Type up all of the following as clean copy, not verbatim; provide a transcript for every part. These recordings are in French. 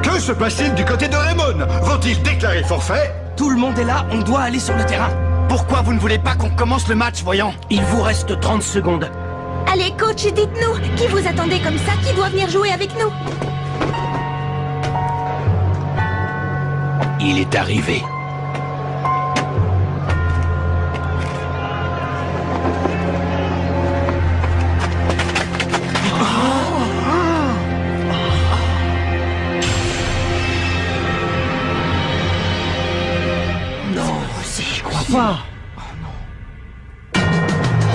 Que se passe-t-il du côté de Raymond? Vont-ils déclarer forfait? Tout le monde est là, on doit aller sur le terrain. Pourquoi vous ne voulez pas qu'on commence le match, voyons? Il vous reste 30 secondes. Allez, coach, dites-nous, qui vous attendez comme ça? Qui doit venir jouer avec nous? Il est arrivé. Quoi?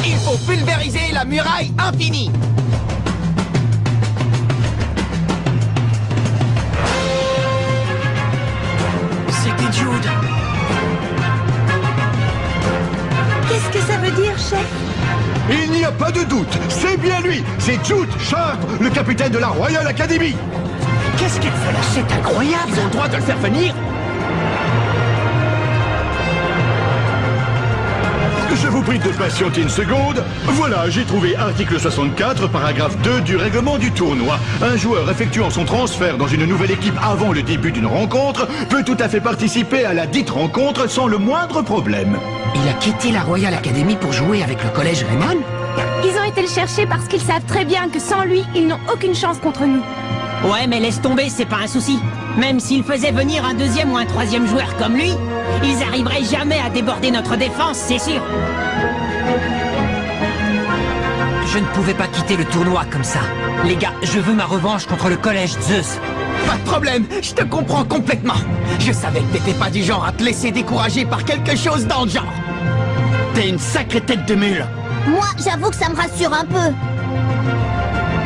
Il faut pulvériser la muraille infinie. C'était Jude. Qu'est-ce que ça veut dire, chef? Il n'y a pas de doute, c'est bien lui. C'est Jude Sharp, le capitaine de la Royal Academy. Qu'est-ce qu'il fait là? C'est incroyable. Ils ont le droit de le faire venir. Je vous prie de patienter une seconde. Voilà, j'ai trouvé article 64, paragraphe 2 du règlement du tournoi. Un joueur effectuant son transfert dans une nouvelle équipe avant le début d'une rencontre peut tout à fait participer à la dite rencontre sans le moindre problème. Il a quitté la Royal Academy pour jouer avec le collège Raymond? Ils ont été le chercher parce qu'ils savent très bien que sans lui, ils n'ont aucune chance contre nous. Ouais, mais laisse tomber, c'est pas un souci. Même s'ils faisaient venir un deuxième ou un troisième joueur comme lui, ils arriveraient jamais à déborder notre défense, c'est sûr. Je ne pouvais pas quitter le tournoi comme ça. Les gars, je veux ma revanche contre le collège Zeus. Pas de problème, je te comprends complètement. Je savais que t'étais pas du genre à te laisser décourager par quelque chose dans le genre. T'es une sacrée tête de mule. Moi, j'avoue que ça me rassure un peu.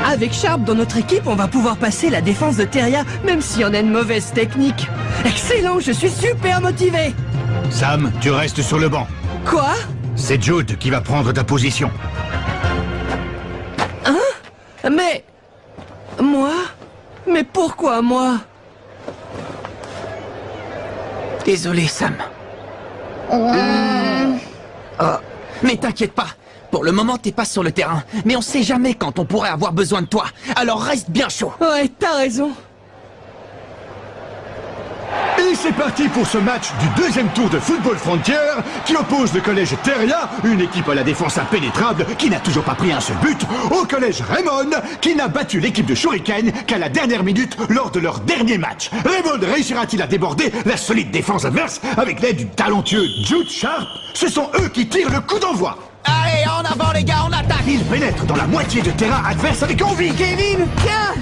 Avec Sharp dans notre équipe, on va pouvoir passer la défense de Teria, même si on a une mauvaise technique. Excellent, je suis super motivé. Sam, tu restes sur le banc. Quoi? C'est Jude qui va prendre ta position. Hein? Mais... Moi? Mais pourquoi moi? Désolé, Sam. Oh. Mais t'inquiète pas. Pour le moment, t'es pas sur le terrain. Mais on sait jamais quand on pourrait avoir besoin de toi. Alors reste bien chaud. Ouais, t'as raison. Et c'est parti pour ce match du deuxième tour de Football Frontier qui oppose le collège Teria, une équipe à la défense impénétrable qui n'a toujours pas pris un seul but, au collège Raymond qui n'a battu l'équipe de Shuriken qu'à la dernière minute lors de leur dernier match. Raymond réussira-t-il à déborder la solide défense adverse avec l'aide du talentueux Jude Sharp? Ce sont eux qui tirent le coup d'envoi. Allez, en avant les gars, on attaque. Ils pénètrent dans la moitié de terrain adverse avec envie. Kevin, tiens.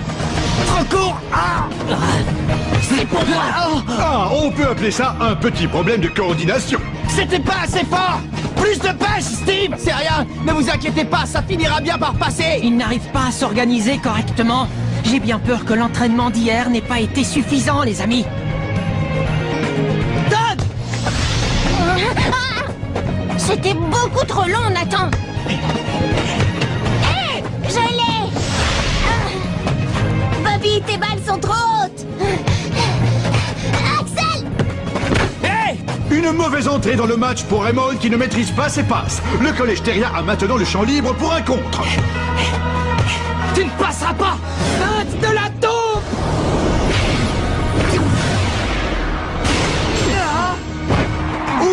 Trop court. Ah. C'est pour moi. Ah, on peut appeler ça un petit problème de coordination. C'était pas assez fort. Plus de pêche, Steve. C'est rien, ne vous inquiétez pas, ça finira bien par passer. Ils n'arrivent pas à s'organiser correctement. J'ai bien peur que l'entraînement d'hier n'ait pas été suffisant, les amis. Todd. C'était beaucoup trop long, Nathan. Hé, je l'ai. Bobby, tes balles sont trop hautes. Axel. Hey. Une mauvaise entrée dans le match pour Raymond qui ne maîtrise pas ses passes. Le collège Teria a maintenant le champ libre pour un contre. Tu ne passeras pas. Feinte de la taupe.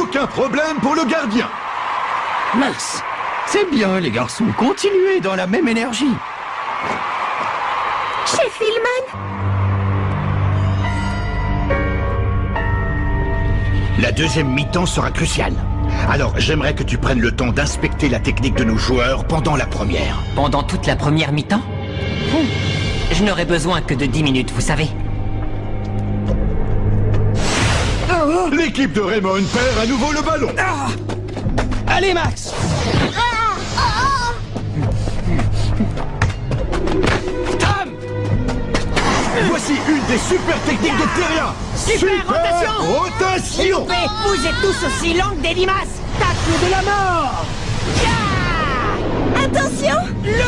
Aucun problème pour le gardien. Mince. C'est bien, les garçons. Continuez dans la même énergie. Chef Hillman. La deuxième mi-temps sera cruciale. Alors, j'aimerais que tu prennes le temps d'inspecter la technique de nos joueurs pendant la première. Pendant toute la première mi-temps? Je n'aurai besoin que de 10 minutes, vous savez. L'équipe de Raymond perd à nouveau le ballon. Allez, Max. Tom. Voici une des super techniques de Teria. Super rotation. Rotation. S'il vous plaît, vous êtes tous aussi longs que des limaces. Tacle de la mort. Attention. Le mur.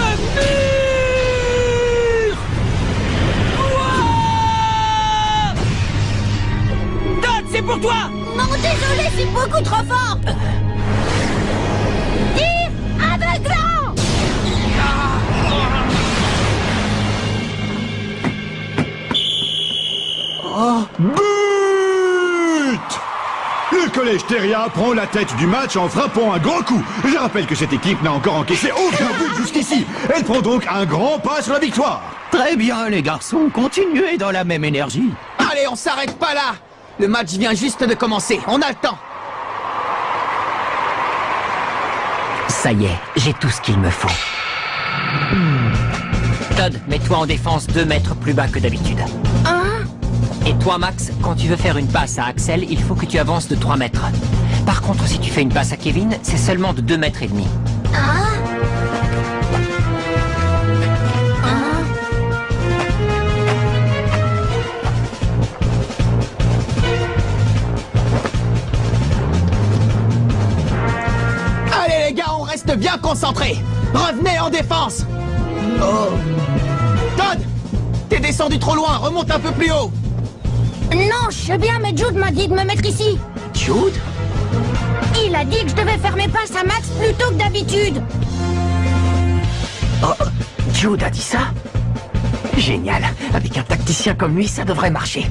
Todd, c'est pour toi. Non, désolé, c'est beaucoup trop fort. Tir aveuglant. But! Le collège Theria prend la tête du match en frappant un grand coup. Je rappelle que cette équipe n'a encore encaissé aucun but jusqu'ici. Elle prend donc un grand pas sur la victoire. Très bien, les garçons, continuez dans la même énergie. Allez, on s'arrête pas là. Le match vient juste de commencer, on a le temps. Ça y est, j'ai tout ce qu'il me faut. Todd, mets-toi en défense 2 mètres plus bas que d'habitude. Et toi, Max, quand tu veux faire une passe à Axel, il faut que tu avances de 3 mètres. Par contre, si tu fais une passe à Kevin, c'est seulement de 2 mètres et demi. Allez les gars, on reste bien concentrés. Revenez en défense. Todd, t'es descendu trop loin, remonte un peu plus haut. Non, je sais bien, mais Jude m'a dit de me mettre ici. Jude? Il a dit que je devais faire mes passes à Max plus tôt que d'habitude. Jude a dit ça? Génial. Avec un tacticien comme lui, ça devrait marcher.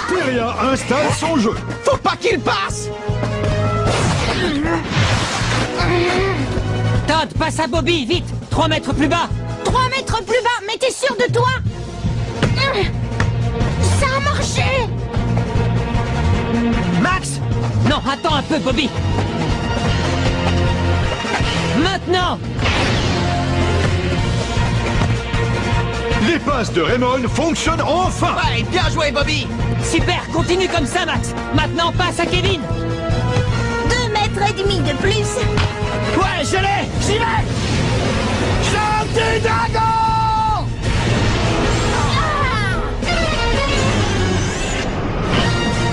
Theria installe son jeu. Faut pas qu'il passe. Todd, passe à Bobby, vite! 3 mètres plus bas! 3 mètres plus bas, mais t'es sûr de toi? Ça a marché! Max! Non, attends un peu, Bobby! Maintenant! Les passes de Raymond fonctionnent enfin. Ouais, bien joué, Bobby. Super, continue comme ça, Max! Maintenant, passe à Kevin! 2 mètres et demi de plus. Ouais, je l'ai. J'y vais. Gentil dragon.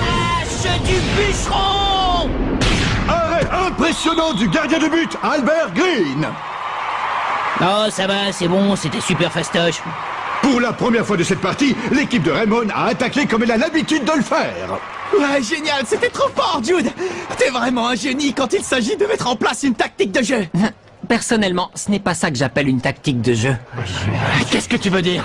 Hache du bûcheron! Arrêt impressionnant du gardien de but, Albert Green. Oh, ça va, c'est bon, c'était super fastoche. Pour la première fois de cette partie, l'équipe de Raymond a attaqué comme elle a l'habitude de le faire. Ouais, génial, c'était trop fort, Jude. T'es vraiment un génie quand il s'agit de mettre en place une tactique de jeu. Personnellement, ce n'est pas ça que j'appelle une tactique de jeu. Qu'est-ce que tu veux dire?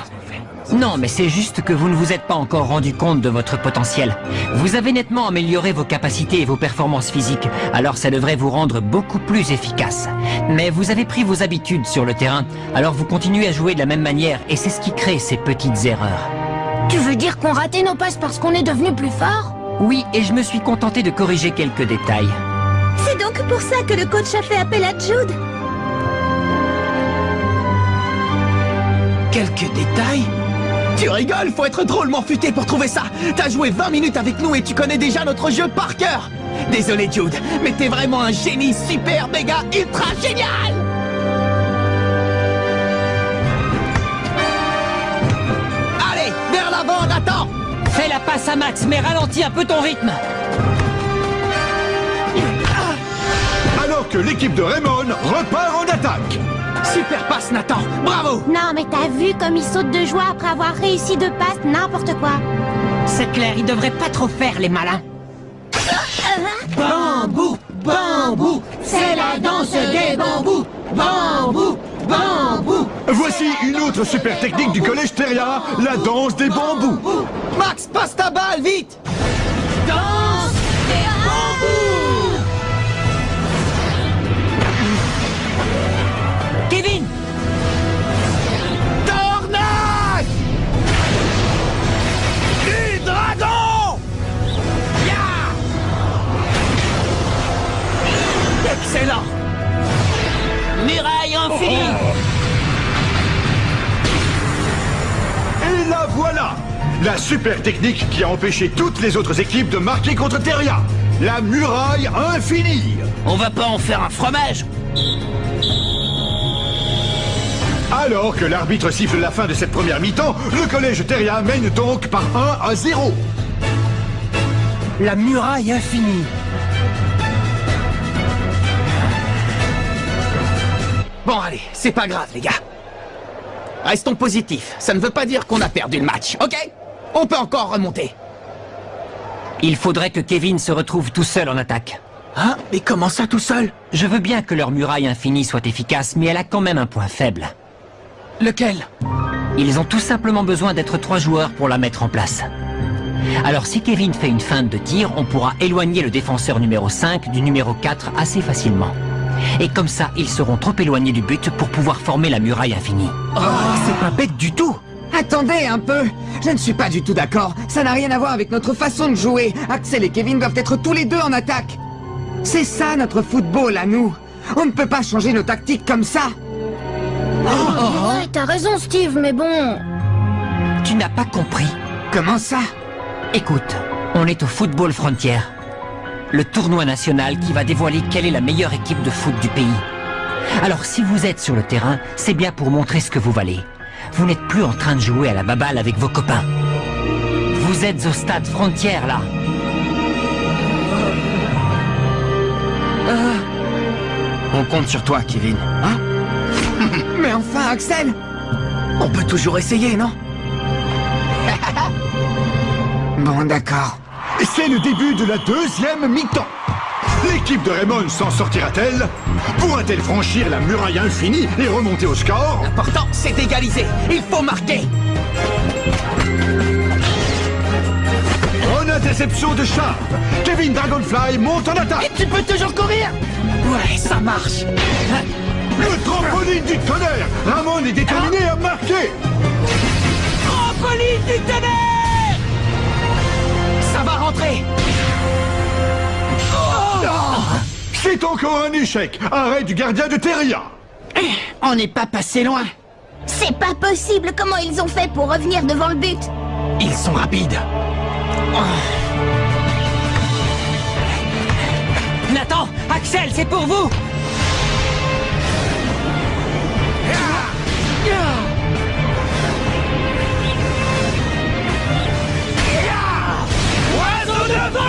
Non, mais c'est juste que vous ne vous êtes pas encore rendu compte de votre potentiel. Vous avez nettement amélioré vos capacités et vos performances physiques, alors ça devrait vous rendre beaucoup plus efficace. Mais vous avez pris vos habitudes sur le terrain, alors vous continuez à jouer de la même manière, et c'est ce qui crée ces petites erreurs. Tu veux dire qu'on ratait nos passes parce qu'on est devenu plus fort? Oui, et je me suis contenté de corriger quelques détails. C'est donc pour ça que le coach a fait appel à Jude? Quelques détails? Tu rigoles, faut être drôlement futé pour trouver ça. T'as joué 20 minutes avec nous et tu connais déjà notre jeu par cœur. Désolé Jude, mais t'es vraiment un génie super méga ultra génial. Allez, vers l'avant, Nathan. Fais la passe à Max, mais ralentis un peu ton rythme! Alors que l'équipe de Raymond repart en attaque. Super passe, Nathan. Bravo. Non, mais t'as vu comme il saute de joie après avoir réussi 2 passes, n'importe quoi. C'est clair, ils devraient pas trop faire les malins. Bambou, bambou, c'est la danse des bambous. Bambou, bambou. Voici une autre super technique du collège Theria, la danse des bambous. Max, passe ta balle, vite. Danse des bambous. Kevin! Tornade du dragon. Ya. Excellent. Muraille infinie! Et la voilà, la super technique qui a empêché toutes les autres équipes de marquer contre Theria. La muraille infinie. On va pas en faire un fromage? Alors que l'arbitre siffle la fin de cette première mi-temps, le collège Theria mène donc par 1-0. La muraille infinie. Bon, allez, c'est pas grave, les gars. Restons positifs. Ça ne veut pas dire qu'on a perdu le match, ok? On peut encore remonter. Il faudrait que Kevin se retrouve tout seul en attaque. Hein? Mais comment ça, tout seul? Je veux bien que leur muraille infinie soit efficace, mais elle a quand même un point faible. Lequel? Ils ont tout simplement besoin d'être 3 joueurs pour la mettre en place. Alors si Kevin fait une feinte de tir, on pourra éloigner le défenseur numéro 5 du numéro 4 assez facilement. Et comme ça, ils seront trop éloignés du but pour pouvoir former la muraille infinie. Oh, c'est pas bête du tout. Attendez un peu. Je ne suis pas du tout d'accord. Ça n'a rien à voir avec notre façon de jouer. Axel et Kevin doivent être tous les deux en attaque. C'est ça notre football à nous. On ne peut pas changer nos tactiques comme ça. Ouais, t'as raison, Steve, mais bon... Tu n'as pas compris. Comment ça? Écoute, on est au Football Frontier, le tournoi national qui va dévoiler quelle est la meilleure équipe de foot du pays. Alors si vous êtes sur le terrain, c'est bien pour montrer ce que vous valez. Vous n'êtes plus en train de jouer à la baballe avec vos copains. Vous êtes au stade Frontier, là. On compte sur toi, Kevin. Hein? Mais enfin, Axel! On peut toujours essayer, non? Bon, d'accord. C'est le début de la deuxième mi-temps. L'équipe de Raymond s'en sortira-t-elle? Pourra-t-elle franchir la muraille infinie et remonter au score? L'important, c'est d'égaliser. Il faut marquer. Bonne interception de Sharp. Kevin Dragonfly monte en attaque. Tu peux toujours courir. Ouais, ça marche. Le trampoline du tonnerre. Ramon est déterminé à marquer. Trampoline du tonnerre. Ça va rentrer. C'est encore un échec. Arrêt du gardien de Teria. On n'est pas passé loin. C'est pas possible. Comment ils ont fait pour revenir devant le but? Ils sont rapides. Nathan, Axel, c'est pour vous. Oiseau de feu!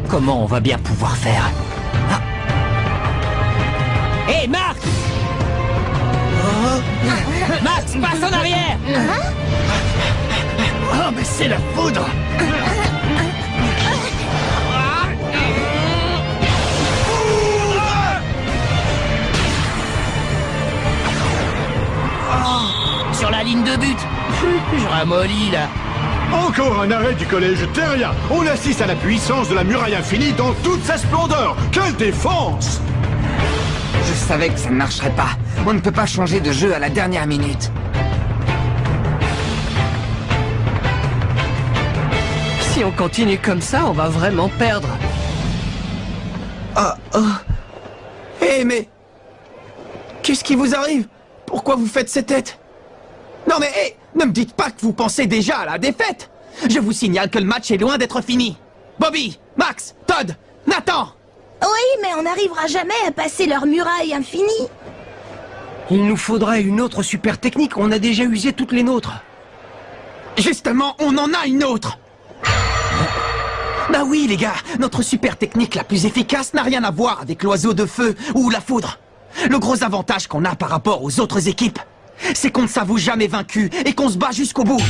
Comment on va bien pouvoir faire? Hé, Max! Max, passe en arrière! Oh, mais c'est la foudre! Sur la ligne de but! Je ramollis, là! Encore un arrêt du collège Teria. On assiste à la puissance de la muraille infinie dans toute sa splendeur. Quelle défense! Je savais que ça ne marcherait pas. On ne peut pas changer de jeu à la dernière minute. Si on continue comme ça, on va vraiment perdre. Hé, mais... Qu'est-ce qui vous arrive? Pourquoi vous faites ces têtes? Non mais, hé, ne me dites pas que vous pensez déjà à la défaite. Je vous signale que le match est loin d'être fini. Bobby, Max, Todd, Nathan! Oui, mais on n'arrivera jamais à passer leur muraille infinie. Il nous faudrait une autre super technique. On a déjà usé toutes les nôtres. Justement, on en a une autre. Bah oui, les gars, notre super technique la plus efficace n'a rien à voir avec l'oiseau de feu ou la foudre. Le gros avantage qu'on a par rapport aux autres équipes, c'est qu'on ne s'avoue jamais vaincu et qu'on se bat jusqu'au bout.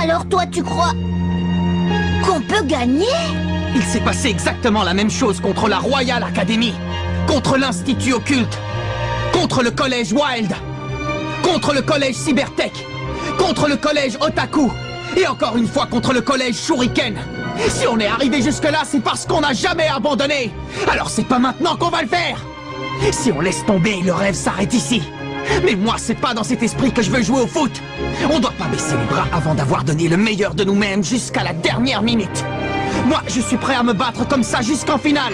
Alors toi, tu crois qu'on peut gagner? Il s'est passé exactement la même chose contre la Royal Academy, contre l'Institut Occulte, contre le collège Wild, contre le collège Cybertech, contre le collège Otaku, et encore une fois contre le collège Shuriken. Si on est arrivé jusque-là, c'est parce qu'on n'a jamais abandonné. Alors c'est pas maintenant qu'on va le faire. Si on laisse tomber, le rêve s'arrête ici. Mais moi, c'est pas dans cet esprit que je veux jouer au foot. On doit pas baisser les bras avant d'avoir donné le meilleur de nous-mêmes jusqu'à la dernière minute. Moi, je suis prêt à me battre comme ça jusqu'en finale.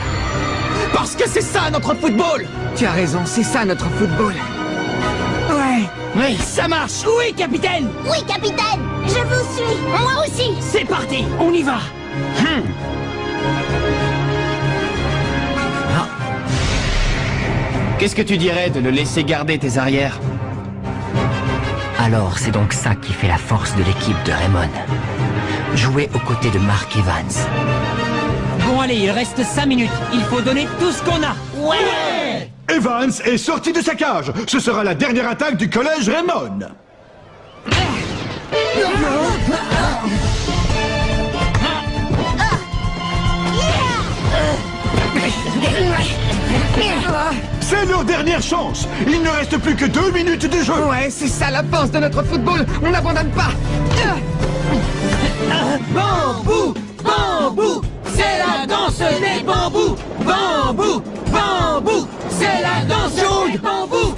Parce que c'est ça notre football. Tu as raison, c'est ça notre football. Ouais. Oui, ça marche! Oui, capitaine! Oui, capitaine, je vous suis. Moi aussi. C'est parti, on y va! Qu'est-ce que tu dirais de le laisser garder tes arrières? Alors, c'est donc ça qui fait la force de l'équipe de Raymond. Jouer aux côtés de Mark Evans. Bon allez, il reste 5 minutes. Il faut donner tout ce qu'on a. Ouais! Evans est sorti de sa cage. Ce sera la dernière attaque du collège Raymond. C'est leur dernière chance. Il ne reste plus que 2 minutes de jeu. Ouais, c'est ça la force de notre football. On n'abandonne pas. Bambou, bambou, c'est la danse des bambous. Bambou, bambou, c'est la danse des bambous.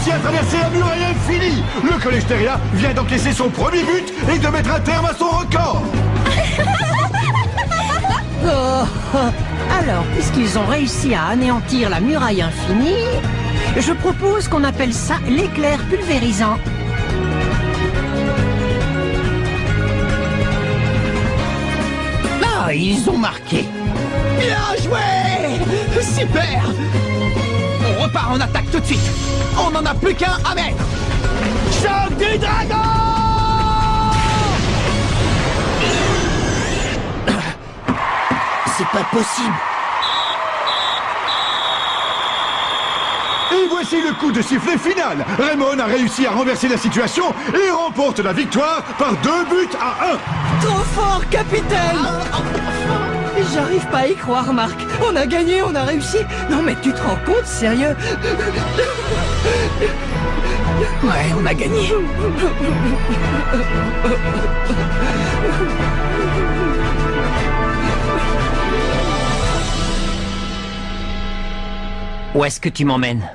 À traverser la muraille infinie. Le collège Teria vient d'encaisser son premier but et de mettre un terme à son record. Alors, puisqu'ils ont réussi à anéantir la muraille infinie, je propose qu'on appelle ça l'éclair pulvérisant. Ah, ils ont marqué. Bien joué. Super. On repart en attaque tout de suite. On n'en a plus qu'un à mettre. Choc du dragon. C'est pas possible. Et voici le coup de sifflet final. Raymond a réussi à renverser la situation et remporte la victoire par 2 buts à 1. Trop fort, capitaine. J'arrive pas à y croire, Marc. On a gagné, on a réussi. Non, mais tu te rends compte, sérieux? Ouais, on a gagné. Où est-ce que tu m'emmènes?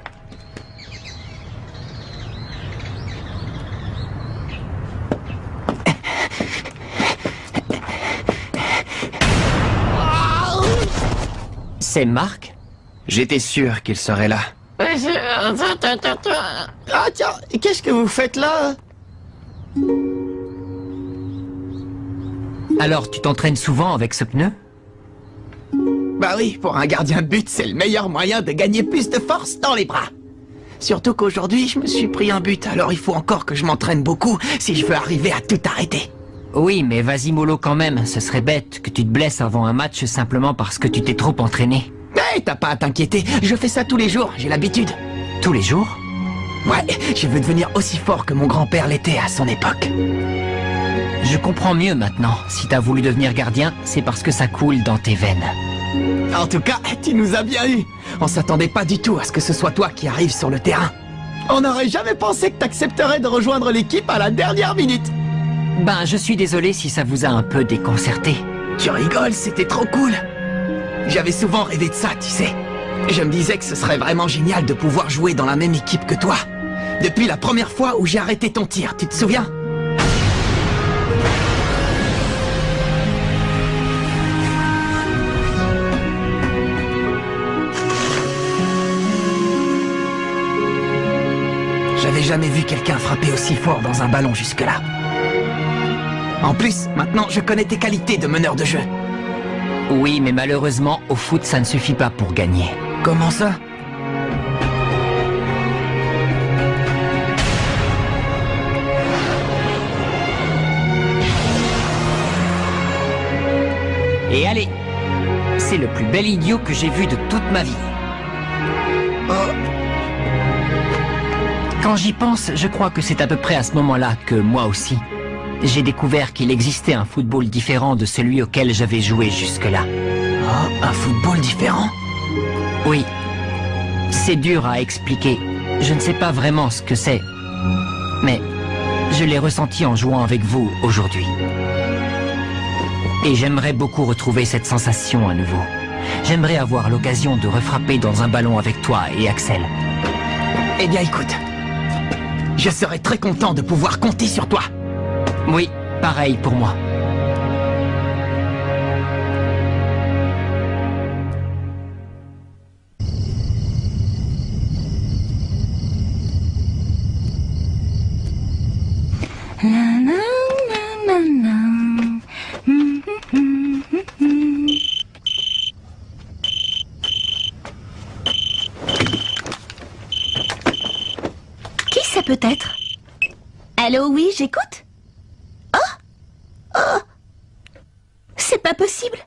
C'est Marc? J'étais sûr qu'il serait là. Ah tiens, qu'est-ce que vous faites là? Alors, tu t'entraînes souvent avec ce pneu? Bah oui, pour un gardien de but, c'est le meilleur moyen de gagner plus de force dans les bras. Surtout qu'aujourd'hui, je me suis pris un but, alors il faut encore que je m'entraîne beaucoup si je veux arriver à tout arrêter. Oui, mais vas-y mollo quand même, ce serait bête que tu te blesses avant un match simplement parce que tu t'es trop entraîné. Hey, t'as pas à t'inquiéter, je fais ça tous les jours, j'ai l'habitude. Tous les jours? Ouais, je veux devenir aussi fort que mon grand-père l'était à son époque. Je comprends mieux maintenant. Si t'as voulu devenir gardien, c'est parce que ça coule dans tes veines. En tout cas, tu nous as bien eu. On s'attendait pas du tout à ce que ce soit toi qui arrives sur le terrain. On n'aurait jamais pensé que t'accepterais de rejoindre l'équipe à la dernière minute. Ben, je suis désolé si ça vous a un peu déconcerté. Tu rigoles, c'était trop cool. J'avais souvent rêvé de ça, tu sais. Je me disais que ce serait vraiment génial de pouvoir jouer dans la même équipe que toi. Depuis la première fois où j'ai arrêté ton tir, tu te souviens? J'avais jamais vu quelqu'un frapper aussi fort dans un ballon jusque-là. En plus, maintenant je connais tes qualités de meneur de jeu. Oui, mais malheureusement, au foot, ça ne suffit pas pour gagner. Comment ça? Et allez, c'est le plus bel idiot que j'ai vu de toute ma vie. Oh. Quand j'y pense, je crois que c'est à peu près à ce moment-là que moi aussi, j'ai découvert qu'il existait un football différent de celui auquel j'avais joué jusque-là. Oh, un football différent? Oui. C'est dur à expliquer. Je ne sais pas vraiment ce que c'est. Mais je l'ai ressenti en jouant avec vous aujourd'hui. Et j'aimerais beaucoup retrouver cette sensation à nouveau. J'aimerais avoir l'occasion de refrapper dans un ballon avec toi et Axel. Eh bien écoute, je serais très content de pouvoir compter sur toi. Oui, pareil pour moi. Qui ça peut être? Allô, oui, j'écoute? Oh! Oh! C'est pas possible!